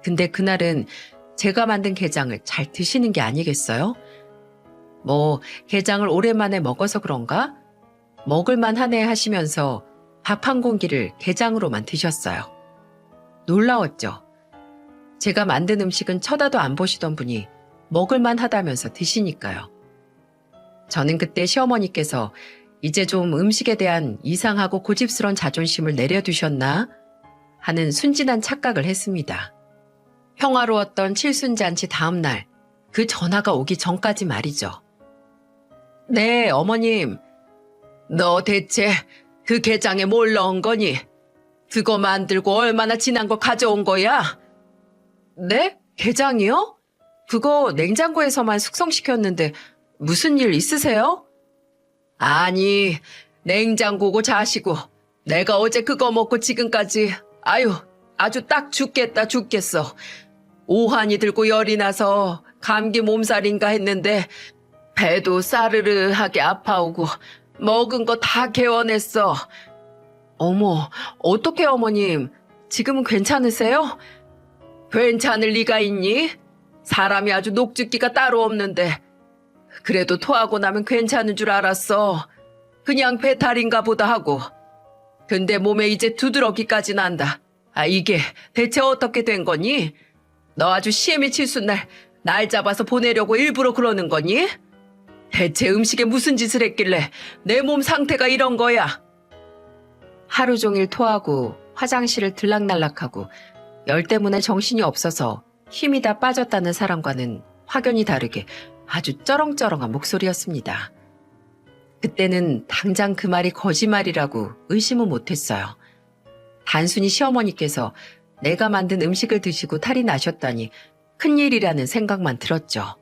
근데 그날은 제가 만든 게장을 잘 드시는 게 아니겠어요? 뭐 게장을 오랜만에 먹어서 그런가? 먹을만 하네 하시면서 밥 한 공기를 게장으로만 드셨어요. 놀라웠죠. 제가 만든 음식은 쳐다도 안 보시던 분이 먹을만 하다면서 드시니까요. 저는 그때 시어머니께서 이제 좀 음식에 대한 이상하고 고집스런 자존심을 내려두셨나 하는 순진한 착각을 했습니다. 평화로웠던 칠순잔치 다음 날, 그 전화가 오기 전까지 말이죠. 네, 어머님. 너 대체 그 게장에 뭘 넣은 거니? 그거 만들고 얼마나 지난 거 가져온 거야? 네? 게장이요? 그거 냉장고에서만 숙성시켰는데 무슨 일 있으세요? 아니, 냉장고고 자시고 내가 어제 그거 먹고 지금까지 아주 딱 죽겠어. 오한이 들고 열이 나서 감기 몸살인가 했는데 배도 싸르르하게 아파오고 먹은 거 다 개원했어. 어머, 어떡해 어머님. 지금은 괜찮으세요? 괜찮을 리가 있니? 사람이 아주 녹즙기가 따로 없는데 그래도 토하고 나면 괜찮은 줄 알았어. 그냥 배탈인가 보다 하고. 근데 몸에 이제 두드러기까지 난다. 이게 대체 어떻게 된 거니? 너 아주 시애미 칠순날 날 잡아서 보내려고 일부러 그러는 거니? 대체 음식에 무슨 짓을 했길래 내 몸 상태가 이런 거야? 하루 종일 토하고 화장실을 들락날락하고 열 때문에 정신이 없어서 힘이 다 빠졌다는 사람과는 확연히 다르게 아주 쩌렁쩌렁한 목소리였습니다. 그때는 당장 그 말이 거짓말이라고 의심은 못했어요. 단순히 시어머니께서 내가 만든 음식을 드시고 탈이 나셨다니 큰일이라는 생각만 들었죠.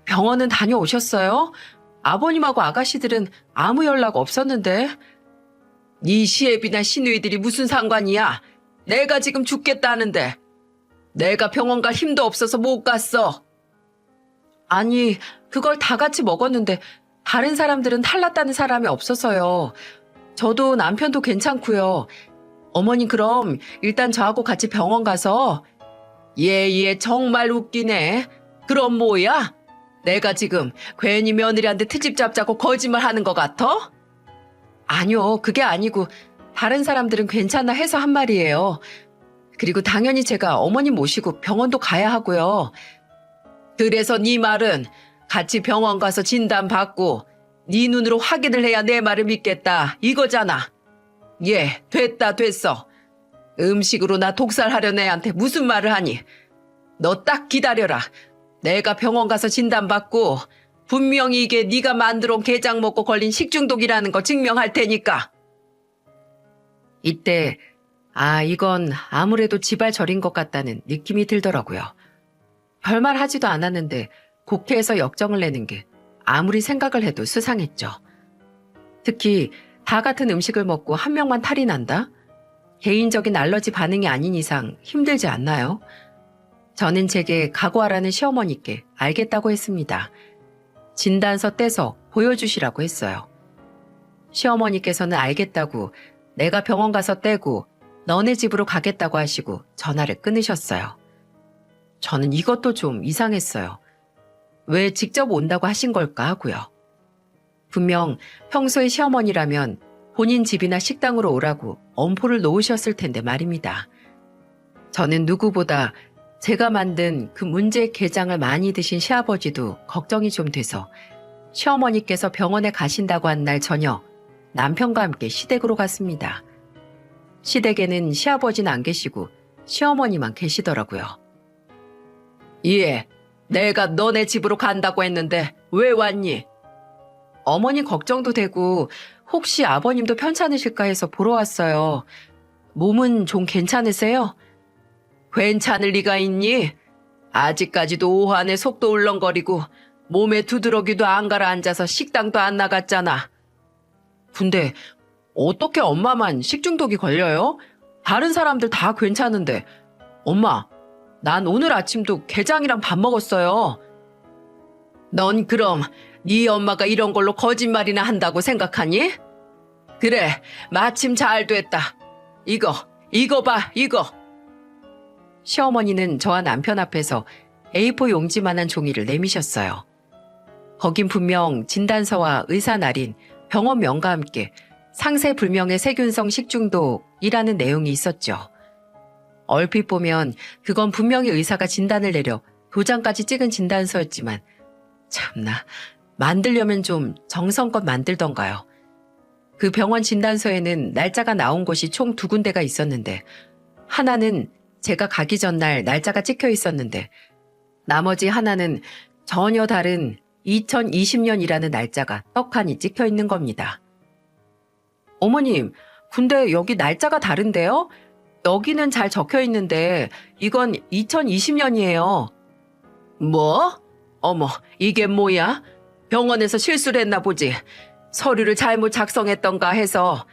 병원은 다녀오셨어요? 아버님하고 아가씨들은 아무 연락 없었는데. 네 시애비나 시누이들이 무슨 상관이야? 내가 지금 죽겠다는데. 내가 병원 갈 힘도 없어서 못 갔어. 아니, 그걸 다 같이 먹었는데 다른 사람들은 탈났다는 사람이 없어서요. 저도 남편도 괜찮고요. 어머니 그럼 일단 저하고 같이 병원 가서. 예, 정말 웃기네. 그럼 뭐야? 내가 지금 괜히 며느리한테 트집 잡자고 거짓말하는 것 같아? 아니요, 그게 아니고 다른 사람들은 괜찮아 해서 한 말이에요. 그리고 당연히 제가 어머님 모시고 병원도 가야 하고요. 그래서 네 말은 같이 병원 가서 진단 받고 네 눈으로 확인을 해야 내 말을 믿겠다 이거잖아. 예, 됐어. 음식으로 나 독살하려는 애한테 무슨 말을 하니? 너 딱 기다려라. 내가 병원 가서 진단받고 분명히 이게 네가 만들어 온 게장 먹고 걸린 식중독이라는 거 증명할 테니까. 이때 이건 아무래도 지발저린 것 같다는 느낌이 들더라고요. 별말 하지도 않았는데 국회에서 역정을 내는 게 아무리 생각을 해도 수상했죠. 특히 다 같은 음식을 먹고 한 명만 탈이 난다? 개인적인 알러지 반응이 아닌 이상 힘들지 않나요? 저는 제게 각오하라는 시어머니께 알겠다고 했습니다. 진단서 떼서 보여주시라고 했어요. 시어머니께서는 알겠다고 내가 병원 가서 떼고 너네 집으로 가겠다고 하시고 전화를 끊으셨어요. 저는 이것도 좀 이상했어요. 왜 직접 온다고 하신 걸까 하고요. 분명 평소에 시어머니라면 본인 집이나 식당으로 오라고 엄포를 놓으셨을 텐데 말입니다. 저는 누구보다 제가 만든 그 문제의 게장을 많이 드신 시아버지도 걱정이 좀 돼서 시어머니께서 병원에 가신다고 한 날 저녁 남편과 함께 시댁으로 갔습니다. 시댁에는 시아버지는 안 계시고 시어머니만 계시더라고요. 예, 내가 너네 집으로 간다고 했는데 왜 왔니? 어머니 걱정도 되고 혹시 아버님도 편찮으실까 해서 보러 왔어요. 몸은 좀 괜찮으세요? 괜찮을 리가 있니? 아직까지도 오한에 속도 울렁거리고 몸에 두드러기도 안 가라앉아서 식당도 안 나갔잖아. 근데 어떻게 엄마만 식중독이 걸려요? 다른 사람들 다 괜찮은데. 엄마, 난 오늘 아침도 게장이랑 밥 먹었어요. 넌 그럼 네 엄마가 이런 걸로 거짓말이나 한다고 생각하니? 그래, 마침 잘 됐다. 이거 봐, 이거. 시어머니는 저와 남편 앞에서 A4 용지만한 종이를 내미셨어요. 거긴 분명 진단서와 의사 날인, 병원 명과 함께 상세불명의 세균성 식중독이라는 내용이 있었죠. 얼핏 보면 그건 분명히 의사가 진단을 내려 도장까지 찍은 진단서였지만 참나, 만들려면 좀 정성껏 만들던가요. 그 병원 진단서에는 날짜가 나온 곳이 총 2군데가 있었는데 하나는 제가 가기 전날 날짜가 찍혀 있었는데 나머지 하나는 전혀 다른 2020년이라는 날짜가 떡하니 찍혀 있는 겁니다. 어머님, 근데 여기 날짜가 다른데요? 여기는 잘 적혀 있는데 이건 2020년이에요. 뭐? 어머, 이게 뭐야? 병원에서 실수를 했나 보지. 서류를 잘못 작성했던가 해서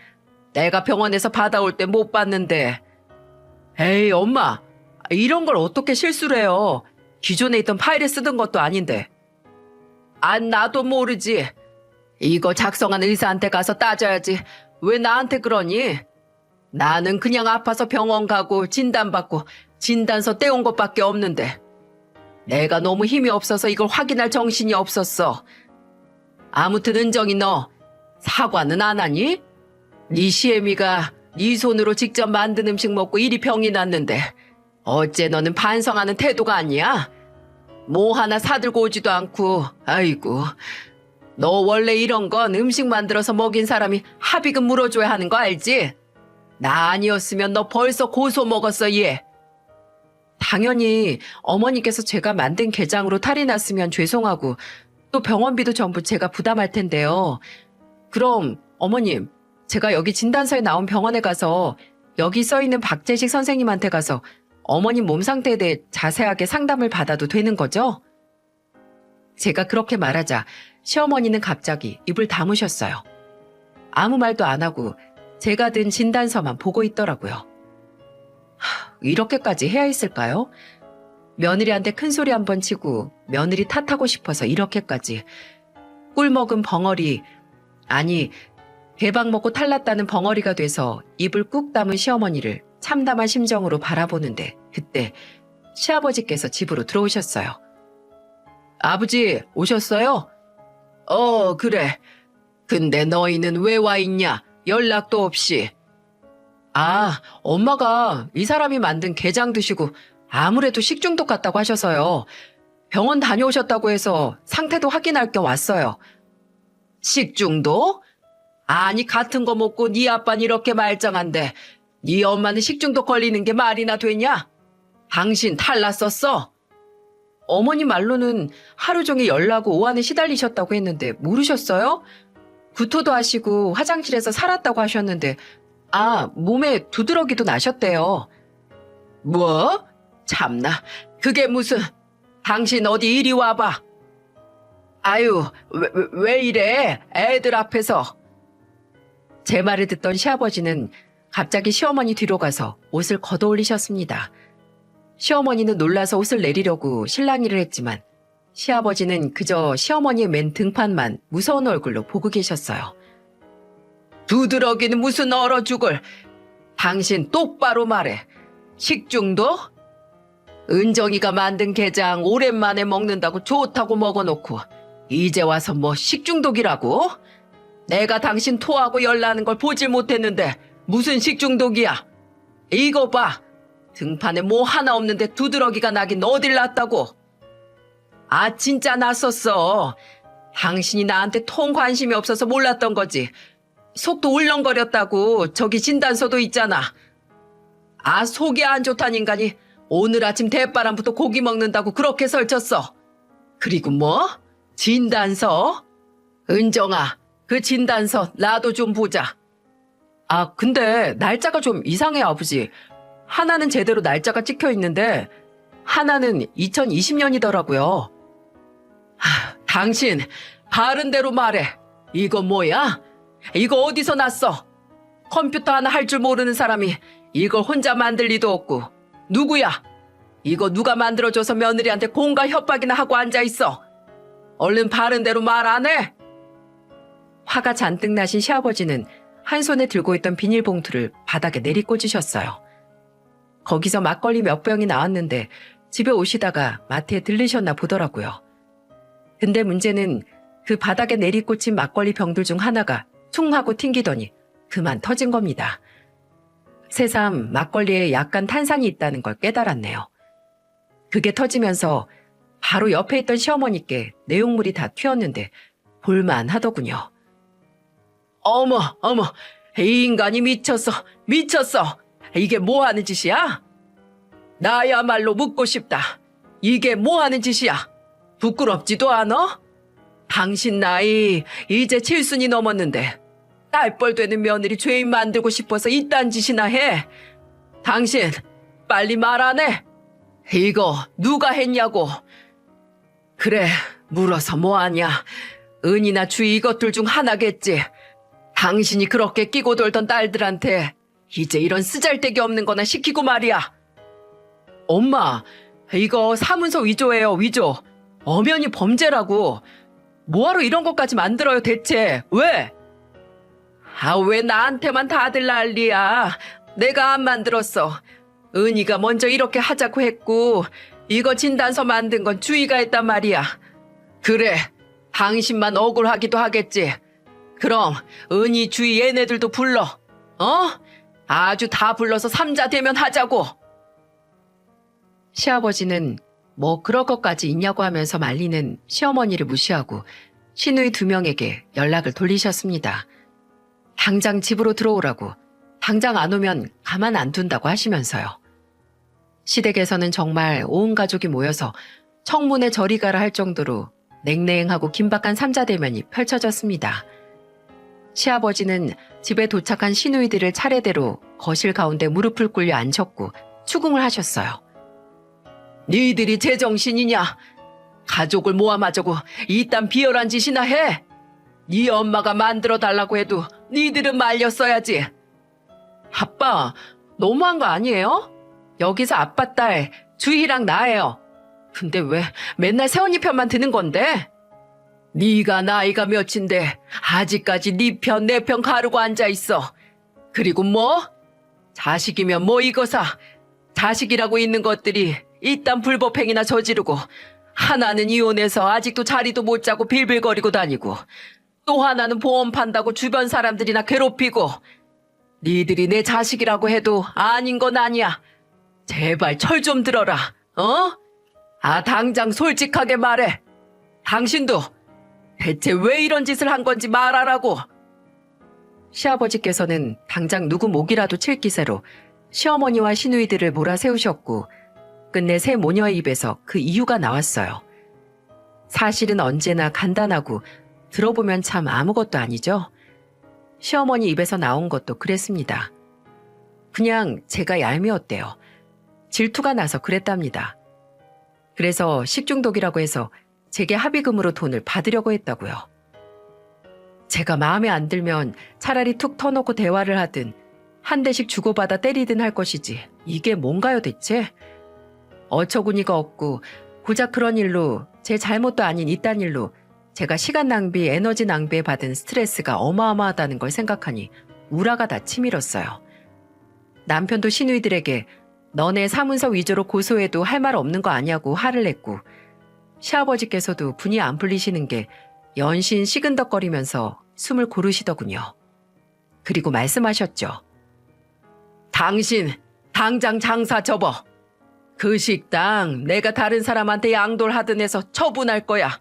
내가 병원에서 받아올 때 못 봤는데. 에이, 엄마, 이런 걸 어떻게 실수를 해요? 기존에 있던 파일에 쓰던 것도 아닌데. 나도 모르지. 이거 작성한 의사한테 가서 따져야지. 왜 나한테 그러니? 나는 그냥 아파서 병원 가고 진단받고 진단서 떼온 것밖에 없는데. 내가 너무 힘이 없어서 이걸 확인할 정신이 없었어. 아무튼 은정이 너 사과는 안 하니? 네 시애미가 네 손으로 직접 만든 음식 먹고 이리 병이 났는데 어째 너는 반성하는 태도가 아니야? 뭐 하나 사들고 오지도 않고. 아이고, 너 원래 이런 건 음식 만들어서 먹인 사람이 합의금 물어줘야 하는 거 알지? 나 아니었으면 너 벌써 고소 먹었어 얘. 당연히 어머니께서 제가 만든 게장으로 탈이 났으면 죄송하고 또 병원비도 전부 제가 부담할 텐데요. 그럼 어머님, 제가 여기 진단서에 나온 병원에 가서 여기 써있는 박재식 선생님한테 가서 어머님 몸 상태에 대해 자세하게 상담을 받아도 되는 거죠? 제가 그렇게 말하자 시어머니는 갑자기 입을 다무셨어요. 아무 말도 안 하고 제가 든 진단서만 보고 있더라고요. 이렇게까지 해야 했을까요? 며느리한테 큰소리 한번 치고 며느리 탓하고 싶어서 이렇게까지. 꿀 먹은 벙어리, 아니 대박 먹고 탈났다는 벙어리가 돼서 입을 꾹 다문 시어머니를 참담한 심정으로 바라보는데 그때 시아버지께서 집으로 들어오셨어요. 아버지 오셨어요? 그래. 근데 너희는 왜 와 있냐? 연락도 없이. 엄마가 이 사람이 만든 게장 드시고 아무래도 식중독 같다고 하셔서요. 병원 다녀오셨다고 해서 상태도 확인할 겸 왔어요. 식중독? 아니 같은 거 먹고 네 아빠는 이렇게 말짱한데 네 엄마는 식중독 걸리는 게 말이나 되냐? 당신 탈났었어? 어머니 말로는 하루 종일 열나고 오한에 시달리셨다고 했는데 모르셨어요? 구토도 하시고 화장실에서 살았다고 하셨는데 몸에 두드러기도 나셨대요. 뭐? 참나, 그게 무슨... 당신 어디 이리 와봐. 아유, 왜 이래? 애들 앞에서. 제 말을 듣던 시아버지는 갑자기 시어머니 뒤로 가서 옷을 걷어올리셨습니다. 시어머니는 놀라서 옷을 내리려고 실랑이를 했지만 시아버지는 그저 시어머니의 맨 등판만 무서운 얼굴로 보고 계셨어요. 두드러기는 무슨 얼어 죽을. 당신 똑바로 말해. 식중독? 은정이가 만든 게장 오랜만에 먹는다고 좋다고 먹어놓고 이제 와서 뭐 식중독이라고? 내가 당신 토하고 열나는 걸 보질 못했는데 무슨 식중독이야? 이거 봐. 등판에 뭐 하나 없는데 두드러기가 나긴 어딜 났다고. 진짜 났었어. 당신이 나한테 통 관심이 없어서 몰랐던 거지. 속도 울렁거렸다고 저기 진단서도 있잖아. 속이 안 좋단 인간이 오늘 아침 대바람부터 고기 먹는다고 그렇게 설쳤어. 그리고 뭐? 진단서? 은정아, 그 진단서 나도 좀 보자. 근데 날짜가 좀 이상해 아버지. 하나는 제대로 날짜가 찍혀 있는데 하나는 2020년이더라고요. 당신 바른 대로 말해. 이거 뭐야? 이거 어디서 났어? 컴퓨터 하나 할 줄 모르는 사람이 이걸 혼자 만들 리도 없고. 누구야? 이거 누가 만들어줘서 며느리한테 공갈 협박이나 하고 앉아있어? 얼른 바른 대로 말 안 해? 화가 잔뜩 나신 시아버지는 한 손에 들고 있던 비닐봉투를 바닥에 내리꽂으셨어요. 거기서 막걸리 몇 병이 나왔는데 집에 오시다가 마트에 들르셨나 보더라고요. 근데 문제는 그 바닥에 내리꽂힌 막걸리 병들 중 하나가 퉁 하고 튕기더니 그만 터진 겁니다. 새삼 막걸리에 약간 탄산이 있다는 걸 깨달았네요. 그게 터지면서 바로 옆에 있던 시어머니께 내용물이 다 튀었는데 볼만하더군요. 어머, 이 인간이 미쳤어. 이게 뭐 하는 짓이야? 나야말로 묻고 싶다. 이게 뭐 하는 짓이야? 부끄럽지도 않아? 당신 나이 이제 7순이 넘었는데 딸뻘 되는 며느리 죄인 만들고 싶어서 이딴 짓이나 해. 당신 빨리 말 안 해? 이거 누가 했냐고. 그래, 물어서 뭐하냐. 은이나 주희 이것들 중 하나겠지. 당신이 그렇게 끼고 돌던 딸들한테 이제 이런 쓰잘데기 없는 거나 시키고 말이야. 엄마, 이거 사문서 위조예요, 위조. 엄연히 범죄라고. 뭐하러 이런 것까지 만들어요, 대체. 왜? 왜 나한테만 다들 난리야. 내가 안 만들었어. 은희가 먼저 이렇게 하자고 했고 이거 진단서 만든 건 주희가 했단 말이야. 그래, 당신만 억울하기도 하겠지. 그럼 은희, 주희 얘네들도 불러. 아주 다 불러서 삼자 대면 하자고. 시아버지는 뭐 그럴 것까지 있냐고 하면서 말리는 시어머니를 무시하고 시누이 2명에게 연락을 돌리셨습니다. 당장 집으로 들어오라고, 당장 안 오면 가만 안 둔다고 하시면서요. 시댁에서는 정말 온 가족이 모여서 청문회 저리 가라 할 정도로 냉랭하고 긴박한 삼자대면이 펼쳐졌습니다. 시아버지는 집에 도착한 시누이들을 차례대로 거실 가운데 무릎을 꿇려 앉혔고 추궁을 하셨어요. 니들이 제정신이냐? 가족을 모아마자고 이딴 비열한 짓이나 해? 네 엄마가 만들어달라고 해도 니들은 말렸어야지. 아빠, 너무한 거 아니에요? 여기서 아빠 딸 주희랑 나예요. 근데 왜 맨날 새언니 편만 드는 건데? 네가 나이가 몇인데 아직까지 네 편 내 편 가르고 앉아있어. 그리고 뭐? 자식이면 뭐 이거사. 자식이라고 있는 것들이 이딴 불법행위나 저지르고 하나는 이혼해서 아직도 자리도 못 잡고 빌빌거리고 다니고 또 하나는 보험 판다고 주변 사람들이나 괴롭히고 니들이 내 자식이라고 해도 아닌 건 아니야. 제발 철 좀 들어라. 당장 솔직하게 말해. 당신도 대체 왜 이런 짓을 한 건지 말하라고. 시아버지께서는 당장 누구 목이라도 칠 기세로 시어머니와 시누이들을 몰아세우셨고 끝내 새 모녀의 입에서 그 이유가 나왔어요. 사실은 언제나 간단하고 들어보면 참 아무것도 아니죠. 시어머니 입에서 나온 것도 그랬습니다. 그냥 제가 얄미웠대요. 질투가 나서 그랬답니다. 그래서 식중독이라고 해서 제게 합의금으로 돈을 받으려고 했다고요. 제가 마음에 안 들면 차라리 툭 터놓고 대화를 하든 한 대씩 주고받아 때리든 할 것이지 이게 뭔가요 대체? 어처구니가 없고 고작 그런 일로 제 잘못도 아닌 이딴 일로 제가 시간 낭비, 에너지 낭비에 받은 스트레스가 어마어마하다는 걸 생각하니 우라가 다 치밀었어요. 남편도 시누이들에게 너네 사문서 위조로 고소해도 할 말 없는 거 아냐고 화를 냈고 시아버지께서도 분이 안 풀리시는 게 연신 시근덕거리면서 숨을 고르시더군요. 그리고 말씀하셨죠. 당신 당장 장사 접어. 그 식당 내가 다른 사람한테 양도하든 해서 처분할 거야.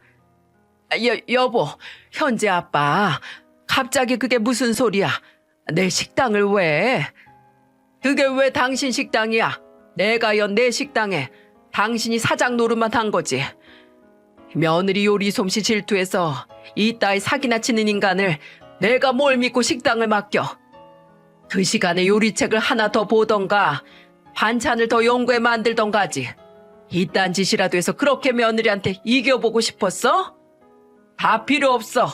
여보, 현재 아빠, 갑자기 그게 무슨 소리야? 내 식당을 왜? 그게 왜 당신 식당이야? 내가 연 내 식당에 당신이 사장 노릇만 한 거지. 며느리 요리 솜씨 질투해서 이따위 사기나 치는 인간을 내가 뭘 믿고 식당을 맡겨. 그 시간에 요리책을 하나 더 보던가 반찬을 더 연구해 만들던가 하지. 이딴 짓이라도 해서 그렇게 며느리한테 이겨보고 싶었어? 다 필요 없어.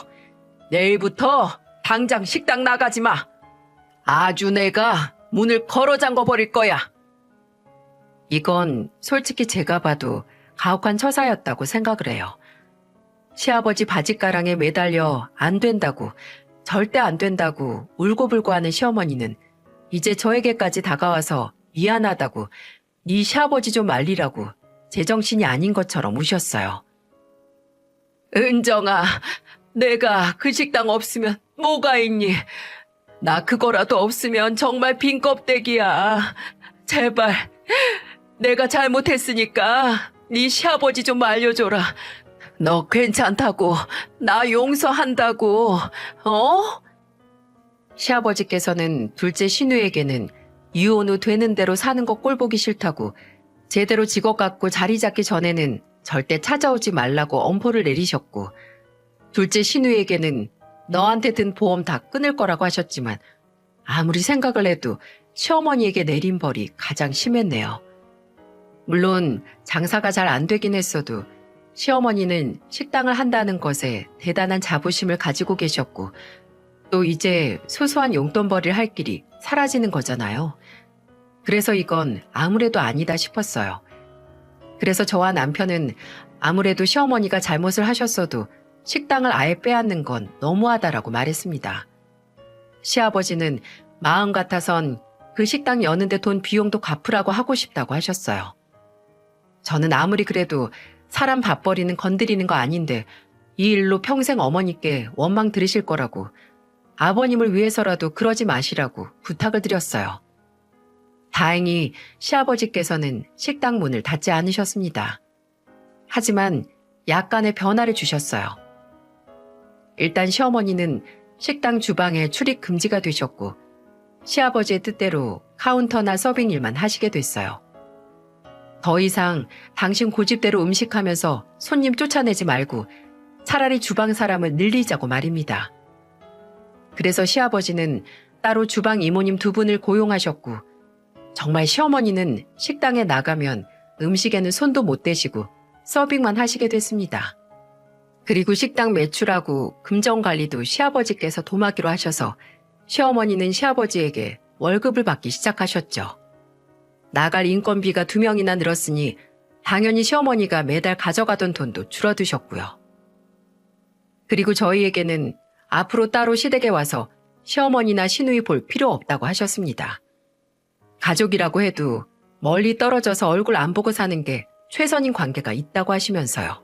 내일부터 당장 식당 나가지 마. 아주 내가 문을 걸어 잠궈 버릴 거야. 이건 솔직히 제가 봐도 가혹한 처사였다고 생각을 해요. 시아버지 바짓가랑에 매달려 안 된다고, 절대 안 된다고 울고불고 하는 시어머니는 이제 저에게까지 다가와서 미안하다고, 네 시아버지 좀 말리라고 제정신이 아닌 것처럼 우셨어요. 은정아, 내가 그 식당 없으면 뭐가 있니? 나 그거라도 없으면 정말 빈 껍데기야. 제발, 내가 잘못했으니까 네 시아버지 좀 알려줘라. 너 괜찮다고, 나 용서한다고, 어? 시아버지께서는 둘째 신우에게는 이혼 후 되는 대로 사는 거 꼴보기 싫다고 제대로 직업 갖고 자리 잡기 전에는 절대 찾아오지 말라고 엄포를 내리셨고, 둘째 신우에게는 너한테 든 보험 다 끊을 거라고 하셨지만 아무리 생각을 해도 시어머니에게 내린 벌이 가장 심했네요. 물론 장사가 잘 안 되긴 했어도 시어머니는 식당을 한다는 것에 대단한 자부심을 가지고 계셨고, 또 이제 소소한 용돈벌이를 할 길이 사라지는 거잖아요. 그래서 이건 아무래도 아니다 싶었어요. 그래서 저와 남편은 아무래도 시어머니가 잘못을 하셨어도 식당을 아예 빼앗는 건 너무하다라고 말했습니다. 시아버지는 마음 같아선 그 식당 여는데 돈 비용도 갚으라고 하고 싶다고 하셨어요. 저는 아무리 그래도 사람 밥벌이는 건드리는 거 아닌데 이 일로 평생 어머니께 원망 들으실 거라고, 아버님을 위해서라도 그러지 마시라고 부탁을 드렸어요. 다행히 시아버지께서는 식당 문을 닫지 않으셨습니다. 하지만 약간의 변화를 주셨어요. 일단 시어머니는 식당 주방에 출입 금지가 되셨고, 시아버지의 뜻대로 카운터나 서빙 일만 하시게 됐어요. 더 이상 당신 고집대로 음식하면서 손님 쫓아내지 말고 차라리 주방 사람을 늘리자고 말입니다. 그래서 시아버지는 따로 주방 이모님 2분을 고용하셨고, 정말 시어머니는 식당에 나가면 음식에는 손도 못 대시고 서빙만 하시게 됐습니다. 그리고 식당 매출하고 금전 관리도 시아버지께서 도맡기로 하셔서 시어머니는 시아버지에게 월급을 받기 시작하셨죠. 나갈 인건비가 2명이나 늘었으니 당연히 시어머니가 매달 가져가던 돈도 줄어드셨고요. 그리고 저희에게는 앞으로 따로 시댁에 와서 시어머니나 시누이 볼 필요 없다고 하셨습니다. 가족이라고 해도 멀리 떨어져서 얼굴 안 보고 사는 게 최선인 관계가 있다고 하시면서요.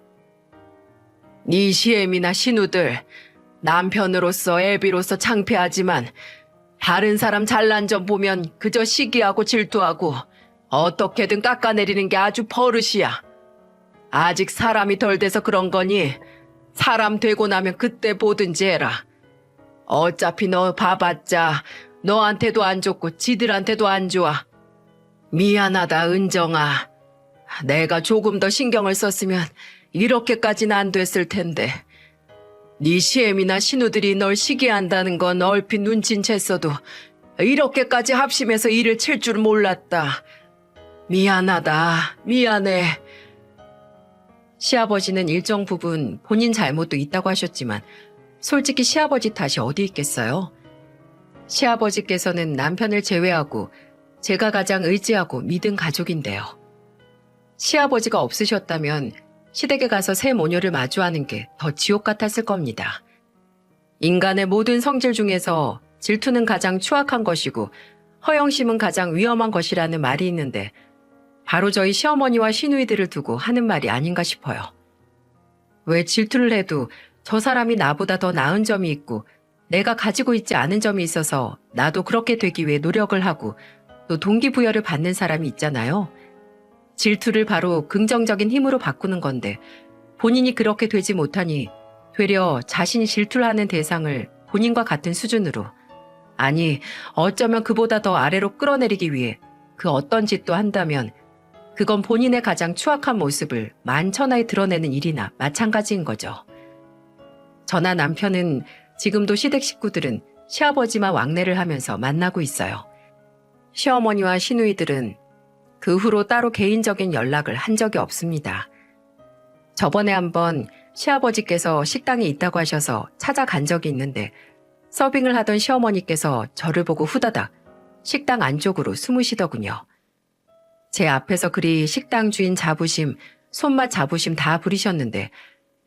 네 시애미나 시누들, 남편으로서 애비로서 창피하지만 다른 사람 잘난 점 보면 그저 시기하고 질투하고 어떻게든 깎아내리는 게 아주 버릇이야. 아직 사람이 덜 돼서 그런 거니 사람 되고 나면 그때 보든지 해라. 어차피 너 봐봤자 너한테도 안 좋고 지들한테도 안 좋아. 미안하다 은정아. 내가 조금 더 신경을 썼으면 이렇게까지는 안 됐을 텐데. 네 시애미나 신우들이 널 시기한다는 건 얼핏 눈친 챘어도 이렇게까지 합심해서 일을 칠 줄 몰랐다. 미안하다. 미안해. 시아버지는 일정 부분 본인 잘못도 있다고 하셨지만 솔직히 시아버지 탓이 어디 있겠어요? 시아버지께서는 남편을 제외하고 제가 가장 의지하고 믿은 가족인데요. 시아버지가 없으셨다면 시댁에 가서 새 모녀를 마주하는 게 더 지옥 같았을 겁니다. 인간의 모든 성질 중에서 질투는 가장 추악한 것이고 허영심은 가장 위험한 것이라는 말이 있는데 바로 저희 시어머니와 시누이들을 두고 하는 말이 아닌가 싶어요. 왜 질투를 해도 저 사람이 나보다 더 나은 점이 있고 내가 가지고 있지 않은 점이 있어서 나도 그렇게 되기 위해 노력을 하고 또 동기부여를 받는 사람이 있잖아요. 질투를 바로 긍정적인 힘으로 바꾸는 건데 본인이 그렇게 되지 못하니 되려 자신이 질투를 하는 대상을 본인과 같은 수준으로, 아니 어쩌면 그보다 더 아래로 끌어내리기 위해 그 어떤 짓도 한다면 그건 본인의 가장 추악한 모습을 만천하에 드러내는 일이나 마찬가지인 거죠. 저나 남편은 지금도 시댁 식구들은 시아버지만 왕래를 하면서 만나고 있어요. 시어머니와 시누이들은 그 후로 따로 개인적인 연락을 한 적이 없습니다. 저번에 한번 시아버지께서 식당에 있다고 하셔서 찾아간 적이 있는데 서빙을 하던 시어머니께서 저를 보고 후다닥 식당 안쪽으로 숨으시더군요. 제 앞에서 그리 식당 주인 자부심, 손맛 자부심 다 부리셨는데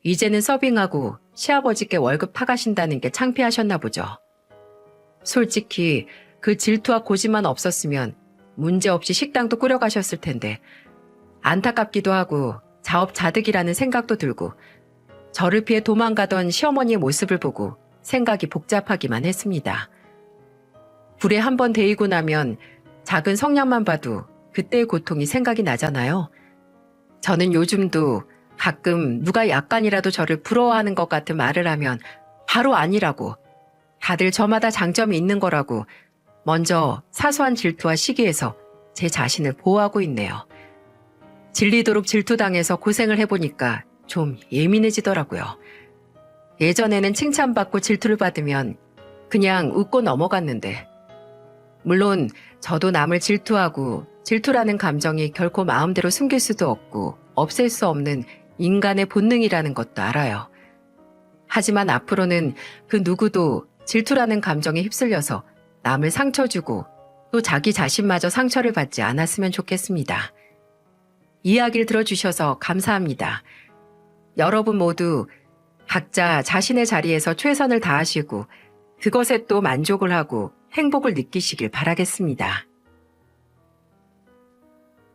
이제는 서빙하고 시아버지께 월급 타가신다는 게 창피하셨나 보죠. 솔직히 그 질투와 고집만 없었으면 문제없이 식당도 꾸려가셨을 텐데 안타깝기도 하고 자업자득이라는 생각도 들고 저를 피해 도망가던 시어머니의 모습을 보고 생각이 복잡하기만 했습니다. 불에 한번 데이고 나면 작은 성냥만 봐도 그때의 고통이 생각이 나잖아요. 저는 요즘도 가끔 누가 약간이라도 저를 부러워하는 것 같은 말을 하면 바로 아니라고, 다들 저마다 장점이 있는 거라고 먼저 사소한 질투와 시기에서 제 자신을 보호하고 있네요. 질리도록 질투당해서 고생을 해보니까 좀 예민해지더라고요. 예전에는 칭찬받고 질투를 받으면 그냥 웃고 넘어갔는데, 물론 저도 남을 질투하고 질투라는 감정이 결코 마음대로 숨길 수도 없고 없앨 수 없는 인간의 본능이라는 것도 알아요. 하지만 앞으로는 그 누구도 질투라는 감정에 휩쓸려서 남을 상처 주고 또 자기 자신마저 상처를 받지 않았으면 좋겠습니다. 이야기를 들어주셔서 감사합니다. 여러분 모두 각자 자신의 자리에서 최선을 다하시고 그것에 또 만족을 하고 행복을 느끼시길 바라겠습니다.